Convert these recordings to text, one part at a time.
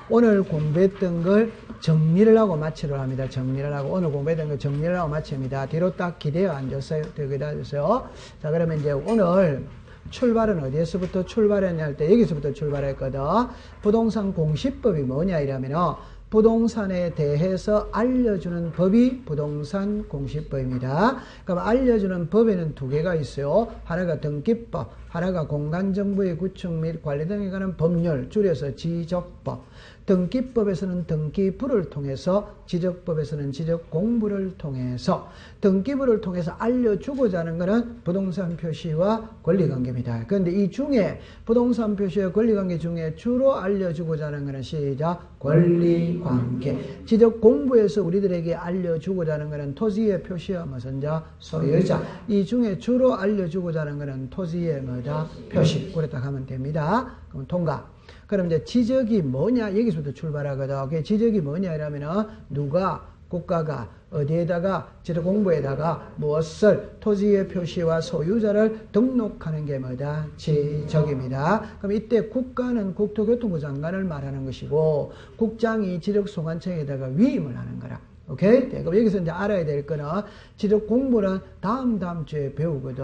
오늘 공부했던 걸 정리를 하고 마치려 합니다. 정리를 하고 오늘 공부했던 걸 정리를 하고 마칩니다. 뒤로 딱 기대어 앉았어요. 뒤로 기대어 앉았어요. 자, 그러면 이제 오늘 출발은 어디에서부터 출발했냐 할 때 여기서부터 출발했거든. 부동산 공시법이 뭐냐 이러면은 부동산에 대해서 알려주는 법이 부동산 공시법입니다. 그럼 알려주는 법에는 두 개가 있어요. 하나가 등기법, 하나가 공간정보의 구축 및 관리 등에 관한 법률, 줄여서 지적법. 등기법에서는 등기부를 통해서, 지적법에서는 지적공부를 통해서, 등기부를 통해서 알려주고자 하는 것은 부동산 표시와 권리관계입니다. 그런데 이 중에 부동산 표시와 권리관계 중에 주로 알려주고자 하는 것은 시작 권리관계. 지적공부에서 우리들에게 알려주고자 하는 것은 토지의 표시와 무슨자 소유자. 이 중에 주로 알려주고자 하는 것은 토지의 뭐다 표시. 그랬다 하면 됩니다. 그럼 통과. 그럼 이제 지적이 뭐냐 여기서부터 출발하거든. 지적이 뭐냐 이러면은 누가 국가가 어디에다가 지적공부에다가 무엇을 토지의 표시와 소유자를 등록하는 게 뭐다 지적입니다. 그럼 이때 국가는 국토교통부 장관을 말하는 것이고 국장이 지적소관청에다가 위임을 하는 거라. 오케이? 그럼 여기서 이제 알아야 될 거는 지적공부는 다음 주에 배우거든.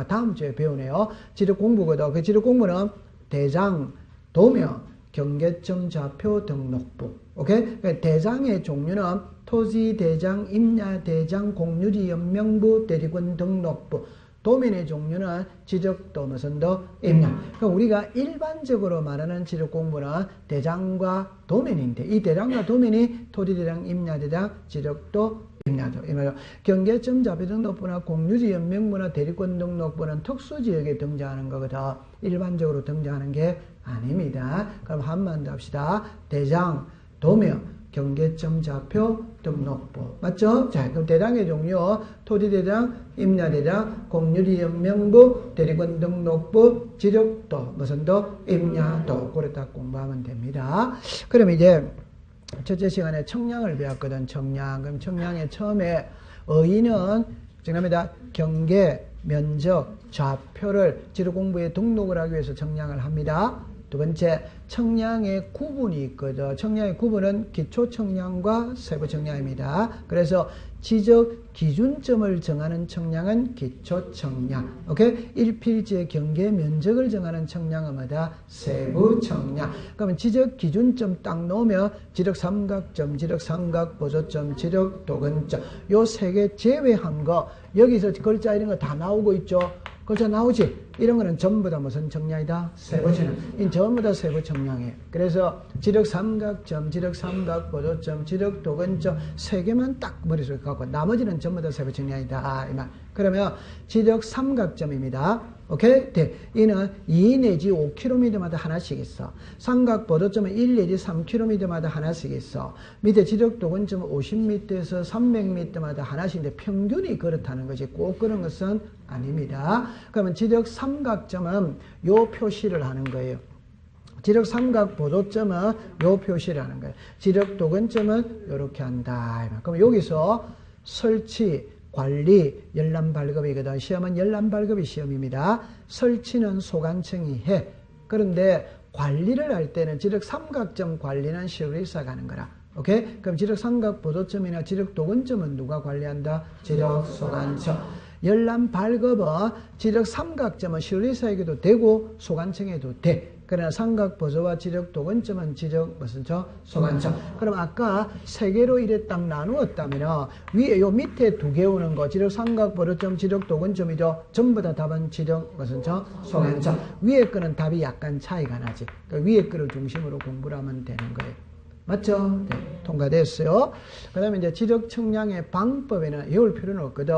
다음 주에 배우네요. 지적공부거든. 그 지적공부는 대장, 도면, 경계점, 좌표, 등록부. 오케이? 대장의 종류는 토지대장, 임야대장, 공유지, 연명부, 대리권, 등록부. 도면의 종류는 지적도, 무슨 도, 임야. 그럼 우리가 일반적으로 말하는 지적공부는 대장과 도면인데 이 대장과 도면이 토지대장, 임야대장, 지적도, 임야도. 경계점, 좌표, 등록부나 공유지, 연명부나 대리권, 등록부는 특수지역에 등장하는 거거든. 일반적으로 등장하는 게 아닙니다. 그럼 한번 더 합시다. 대장, 도면, 경계점, 좌표, 등록부. 맞죠? 자, 그럼 대장의 종류, 토지대장, 임야대장, 공유지, 연명부, 대리권, 등록부, 지적도, 무슨 도, 임야도. 그렇다 공부하면 됩니다. 그럼 이제 첫째 시간에 청량을 배웠거든. 청량. 그럼 청량의 처음에 어휘는 정답입니다. 경계, 면적, 좌표를 지적공부에 등록을 하기 위해서 청량을 합니다. 두 번째, 청량의 구분이 있거든. 청량의 구분은 기초청량과 세부청량입니다. 그래서 지적 기준점을 정하는 청량은 기초청량. 오케이? 일필지의 경계 면적을 정하는 청량은 뭐다? 세부청량. 그러면 지적 기준점 딱 놓으면 지적 삼각점, 지적 삼각 보조점, 지적 도근점. 요 세 개 제외한 거 여기서 글자 이런 거 다 나오고 있죠. 글자 나오지? 이런 거는 전부 다 무슨 청량이다? 세부청량. 이 전부 다 세부청량이에요. 그래서 지적 삼각점, 지적 삼각 보조점, 지적 도근점 세 개만 딱 머릿속에 갖고 나머지는 전부 다 세부청량이다. 이 말. 그러면 지적 삼각점입니다. 오케이? 네. 이는 2 내지 5km마다 하나씩 있어. 삼각 보조점은 1 내지 3km마다 하나씩 있어. 밑에 지적 도근점은 50m에서 300m마다 하나씩인데 평균이 그렇다는 것이 꼭 그런 것은 아닙니다. 그러면 지적 삼각점은 요 표시를 하는 거예요. 지적 삼각 보조점은 요 표시를 하는 거예요. 지적 도근점은 이렇게 한다. 그럼 여기서 설치, 관리, 열람 발급이거든. 시험은 열람 발급이 시험입니다. 설치는 소관청이 해. 그런데 관리를 할 때는 지적 삼각점 관리는 시의사가 하는 거라. 오케이? 그럼 지적 삼각 보조점이나 지적 도근점은 누가 관리한다? 지적 소관청. 열람 발급은 지적 삼각점은 시의사에게도 되고 소관청에도 돼. 그러나 삼각 보조와 지적 도근점은 지적 무슨 소관청. 그럼 아까 세 개로 이래 딱 나누었다면 위에 요 밑에 두 개 오는 거 지적 삼각 보조점, 지적 도근점이죠. 전부 다 답은 지적 무슨 소관청. 위에 거는 답이 약간 차이가 나지. 그러니까 위에 거를 중심으로 공부를 하면 되는 거예요. 맞죠? 네, 통과됐어요. 그 다음에 이제 지적 청량의 방법에는 외울 필요는 없거든.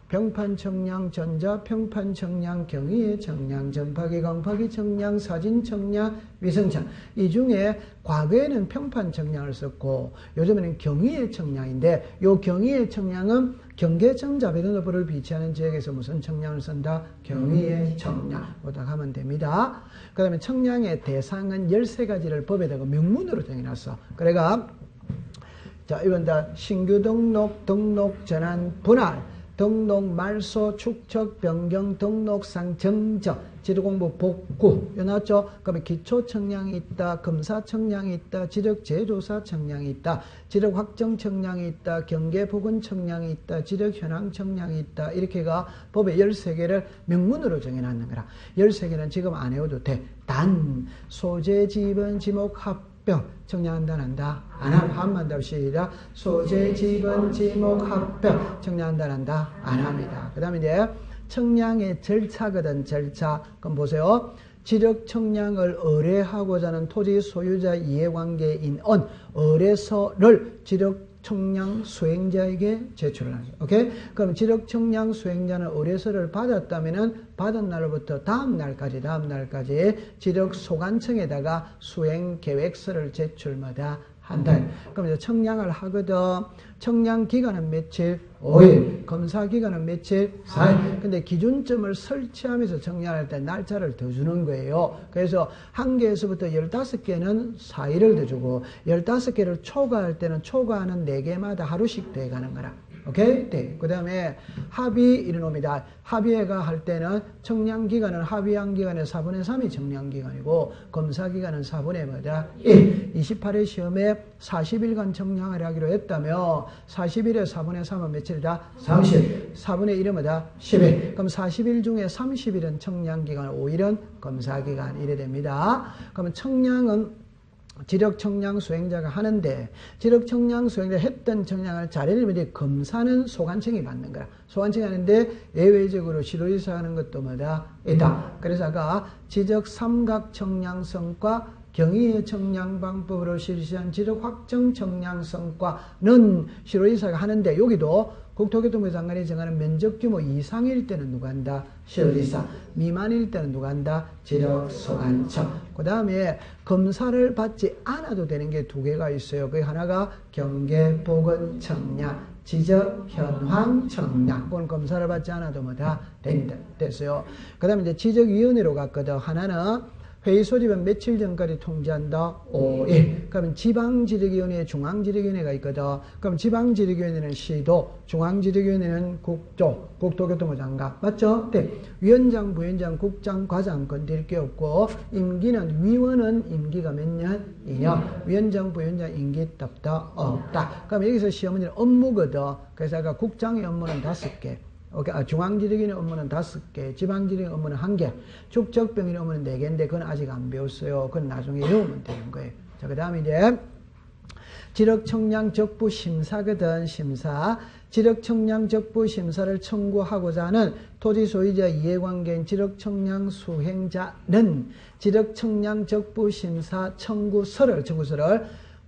평판 청량, 전자 평판 청량, 경위의 청량, 전파기, 광파기 청량, 사진 청량, 위성 청량. 이 중에 과거에는 평판 청량을 썼고 요즘에는 경위의 청량인데 요 경위의 청량은 경계점, 자배등록부를 비치하는 지역에서 무슨 청량을 쓴다? 경위의 청량. 보다 하면 됩니다. 그 다음에 청량의 대상은 13가지를 법에다가 명문으로 정해놨어. 그래가 자, 이건 다 신규 등록, 등록 전환, 분할, 등록 말소 축척 변경 등록상 정정 지력공부 복구 요 나왔죠? 그러면 기초 청량이 있다, 검사 청량이 있다, 지력 재조사 청량이 있다, 지력 확정 청량이 있다, 경계 보건 청량이 있다, 지력 현황 청량이 있다. 이렇게가 법에 13개를 명문으로 정해놨는 거라. 13개는 지금 안 외워도 돼. 단 소재 지번 지목 합병 청량한다 안 한다? 안 함. 한번 더 시작. 소재 지번 지목 합병 청량한다 안 한다? 안 합니다. 그 다음에 이제 청량의 절차거든. 절차. 그럼 보세요. 지력 청량을 의뢰하고자 하는 토지 소유자 이해관계인 의뢰서를 지력 청량 수행자에게 제출을 하는 거예요. 오케이? 그럼 지력 청량 수행자는 의뢰서를 받았다면은 받은 날부터 다음 날까지 지력 소관청에다가 수행 계획서를 제출마다 한다. 그럼 이제 청량을 하거든. 청량 기간은 며칠? 5일. 검사 기간은 며칠? 4일. 근데 기준점을 설치하면서 청량할 때 날짜를 더 주는 거예요. 그래서 1개에서부터 15개는 4일을 더 주고 15개를 초과할 때는 초과하는 4개마다 하루씩 더 가는 거라. 오케이? 네. 그 다음에 합의 이르노입니다. 합의회가 할 때는 청량기간은 합의한 기간의 4분의 3이 청량기간이고 검사기간은 4분의 뭐다? 1. 28회 시험에 40일간 청량을 하기로 했다며 40일에 4분의 3은 며칠이다? 30. 4분의 1은 뭐다? 10일. 그럼 40일 중에 30일은 청량기간, 5일은 검사기간 이래 됩니다. 그러면 청량은 지력 청량 수행자가 하는데 지력 청량 수행자 했던 청량을 잘해내면 검사는 소관청이 받는 거야. 소관청이 하는데 예외적으로 시도지사 하는 것도 뭐다? 있다. 그래서 아까 지적 삼각 청량 성과 경위의 청량 방법으로 실시한 지적 확정 청량 성과는 시도지사가 하는데 여기도 국토교통부 장관이 정하는 면적 규모 이상일 때는 누가 한다? 시도지사. 미만일 때는 누가 한다? 지력소관청. 그 다음에 검사를 받지 않아도 되는 게 2개가 있어요. 그 하나가 경계보건 청량, 지적 현황 청량. 그건 검사를 받지 않아도 뭐 다 된다. 됐어요. 그 다음에 이제 지적위원회로 갔거든. 하나는 회의 소집은 며칠 전까지 통지한다? 5일. 그러면 지방지력위원회, 중앙지력위원회가 있거든. 그럼 지방지력위원회는 시도, 중앙지력위원회는 국조, 국토교통부 장관. 맞죠? 네. 위원장, 부위원장, 국장, 과장 건드릴 게 없고, 임기는, 위원은 임기가 몇 년? 2년. 위원장, 부위원장 임기 없다. 그럼 여기서 시험 문제는 업무거든. 그래서 아까 국장의 업무는 5개. 중앙지력위원회 업무는 5개, 지방지력위원회 업무는 1개, 축적병인의 업무는 4개인데 그건 아직 안 배웠어요. 그건 나중에 배우면 되는 거예요. 자, 그 다음에 이제 지력청량 적부 심사거든. 심사. 지력청량 적부 심사를 청구하고자 하는 토지 소유자 이해관계인 지력청량 수행자는 지력청량 적부 심사 청구서를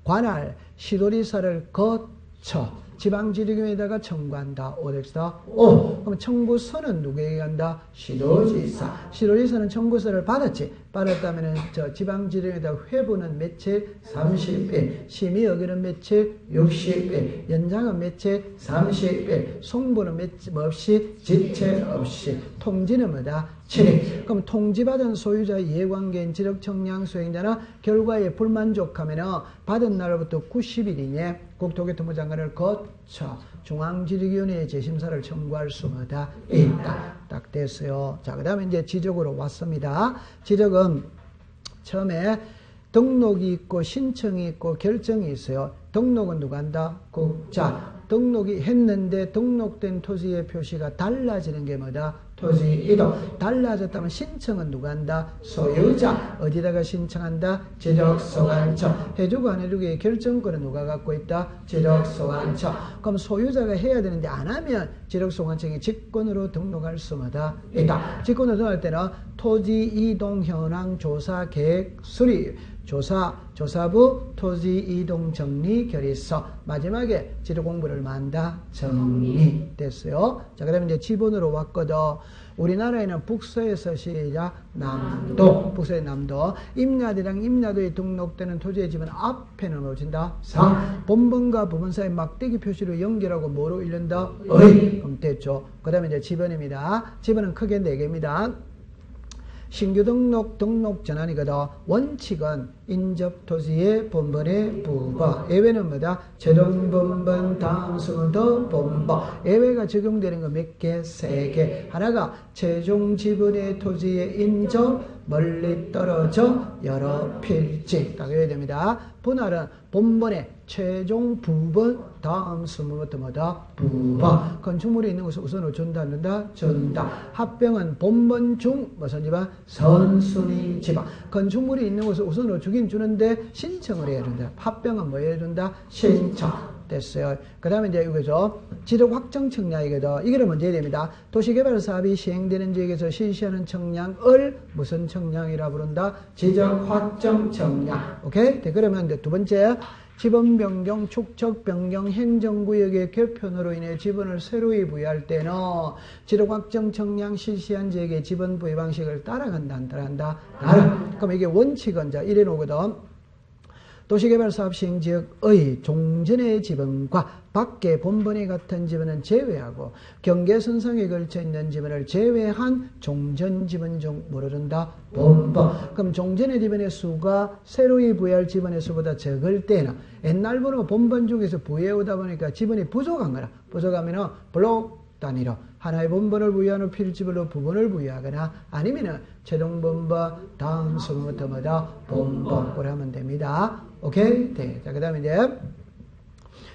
관할 시도지사를 거쳐 지방지력위원회에다가 청구한다. 오덱스다. 그럼 청구서는 누구에게 간다? 시도지사. 시도지사는 청구서를 받았지. 받았다면은 지방지력위원회에다 회부는 며칠? 30일. 심의 의결은 며칠? 60일. 연장은 며칠? 30일. 송부는 뭐 없이? 지체 없이. 통지는 뭐다? 7일. 그럼 통지받은 소유자 이해관계인 지력청량 수행자나 결과에 불만족하면은 받은 날부터 90일 이내 국토교통부 장관을 거쳐 중앙지력위원회에 재심사를 청구할 수가 있다. 딱 됐어요. 자, 그 다음에 이제 지적으로 왔습니다. 지적은 처음에 등록이 있고 신청이 있고 결정이 있어요. 등록은 누가 한다? 국자. 등록이 했는데 등록된 토지의 표시가 달라지는 게 뭐다? 토지 이동. 달라졌다면 신청은 누가 한다? 소유자. 어디다가 신청한다? 지력소관청. 해주고 안 해주고의 결정권은 누가 갖고 있다? 지력소관청. 그럼 소유자가 해야 되는데 안 하면 지력소관청이 직권으로 등록할 수마다 있다. 직권으로 등록할 때는 토지 이동 현황 조사 계획 수립. 조사부 토지 이동 정리 결의서. 마지막에 지도 공부를 만다 정리. 됐어요. 자, 그러면 이제 지본으로 왔거든. 우리나라에는 북서에서 시작 남도. 북서의 남도. 임야대랑 임야도에 등록되는 토지의 집은 앞에는 놓친다. 상. 본번과 부분 사이 막대기 표시로 연결하고 뭐로 일른다? 의. 그럼 됐죠. 그 다음에 이제 지번입니다. 지번은 크게 4개입니다. 신규 등록 전환이거든. 원칙은 인접 토지의 본번의 부과. 예외는 뭐다? 최종 본번 다음 수는 더 본번. 예외가 적용되는 거 몇 개? 3개. 하나가 최종 지분의 토지의 인접 멀리 떨어져 여러 필지. 딱 외워야 됩니다. 분할은 본번의 최종 부분 다음 수문부터 뭐다? 부번. 건축물이 있는 곳을 우선으로 준다, 안 준다? 준다. 합병은 본번 중 무슨 지방? 선순위 지방. 건축물이 있는 곳을 우선으로 주긴 주는데 신청을 해야 된다. 합병은 뭐 해야 된다? 신청. 됐어요. 그 다음에 이제 여기서 지적 확정 청량이거든. 이게 먼저 해야 됩니다. 도시개발 사업이 시행되는 지역에서 실시하는 청량을 무슨 청량이라 부른다? 지적 확정 청량. 오케이? 네, 그러면 이제 두 번째. 지번 변경, 축척 변경, 행정구역의 개편으로 인해 지번을 새로이 부여할 때는 지적 확정 청량 실시한 지역의 지번 부여 방식을 따라간다, 안 따라간다? 따라. 그럼 이게 원칙은 자, 이래 놓거든. 도시개발사업 시행지역의 종전의 지번과 밖의 본번이 같은 지번은 제외하고 경계선상에 걸쳐 있는 지번을 제외한 종전 지번 중 뭐를 한다? 본번. 그럼 종전의 지번의 수가 새로이 부여할 지번의 수보다 적을 때는 옛날부터 본번 중에서 부여오다 보니까 지번이 부족한 거라. 부족하면은 블록 단위로 하나의 본번을 부여한 후 필지별로 부분을 부여하거나 아니면은 최종 본번 다음 수부터 뭐다? 본번. 그래 하면 됩니다. 오케이? 네. 자, 그 다음에 이제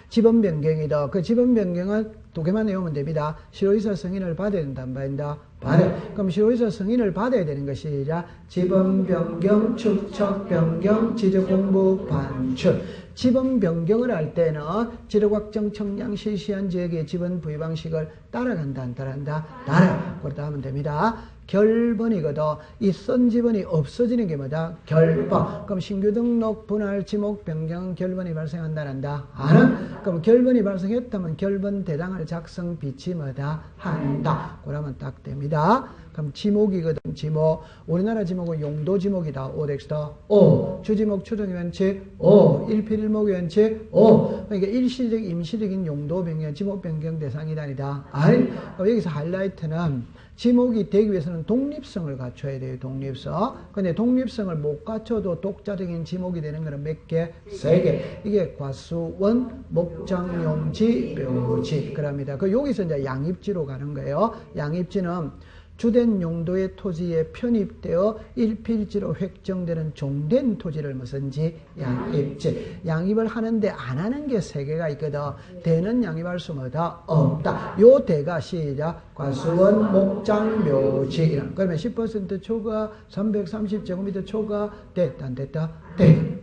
지번 변경이다. 그 지번 변경은 두 개만 외우면 됩니다. 실효이사 승인을 받아야 된다, 안 받는다? 받아요. 그럼 실효이사 승인을 받아야 되는 것이 지번 변경, 축척 변경, 지적 공부 반출. 지번 변경을 할 때는 지적 확정 청량 실시한 지역의 지번 부여 방식을 따라간다, 안 따라간다? 따라. 그렇다 하면 됩니다. 결번이거든. 이 쓴 지번이 없어지는 게 뭐다? 결번. 그럼 신규 등록, 분할, 지목, 변경, 결번이 발생한다, 안 한다? 안 한다. 그럼 결번이 발생했다면 결번 대장을 작성 비치 뭐다? 한다. 그러면 딱 됩니다. 그럼 지목이거든. 지목. 우리나라 지목은 용도 지목이다. 오덱스다. 오. 주지목 추정 원칙. 오. 일필일목 원칙. 오. 그러니까 일시적, 임시적인 용도 변경, 지목 변경 대상이다, 아니다? 아니. 여기서 하이라이트는 지목이 되기 위해서는 독립성을 갖춰야 돼요. 독립성. 근데 독립성을 못 갖춰도 독자적인 지목이 되는 거는 몇 개? 3개. 이게 과수원, 목장용지, 묘지. 그럽니다. 그 여기서 이제 양입지로 가는 거예요. 양입지는 주된 용도의 토지에 편입되어 일필지로 획정되는 종된 토지를 무슨지? 양입지. 양입을 하는데 안 하는 게 3개가 있거든. 대는 양입할 수 뭐다? 없다. 요 대가 시작. 과수원, 목장, 묘지. 이런. 그러면 10% 초과, 330제곱미터 초과, 됐다, 안 됐다? 돼.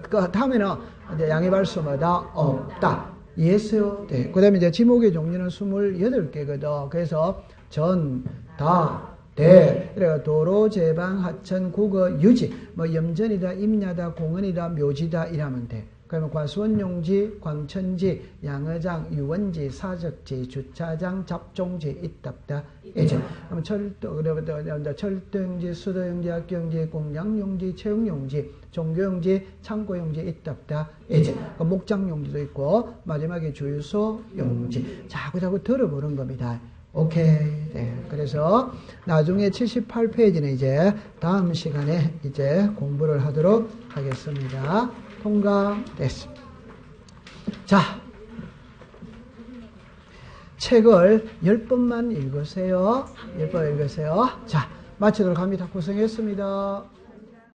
그 다음에는 이제 양입할 수 뭐다? 없다. 이해했어요? 네. 그 다음에 이제 지목의 종류는 28개거든. 그래서 전, 다, 대, 그래가 도로, 제방, 하천, 국어, 유지, 뭐 염전이다, 임야다, 공원이다, 묘지다 이러면 돼. 그러면 과수원용지, 광천지, 양어장, 유원지, 사적지, 주차장, 잡종지, 이답다, 이제. 그럼 철도용지, 수도용지, 학교용지, 공양용지, 채용용지, 종교용지, 창고용지, 이답다, 이제. 목장용지도 있고 마지막에 주유소용지. 자꾸 들어보는 겁니다. 오케이. 네. 그래서 나중에 78페이지는 이제 다음 시간에 이제 공부를 하도록 하겠습니다. 통과됐습니다. 자, 책을 10번만 읽으세요. 10번 읽으세요. 자, 마치도록 합니다. 고생했습니다.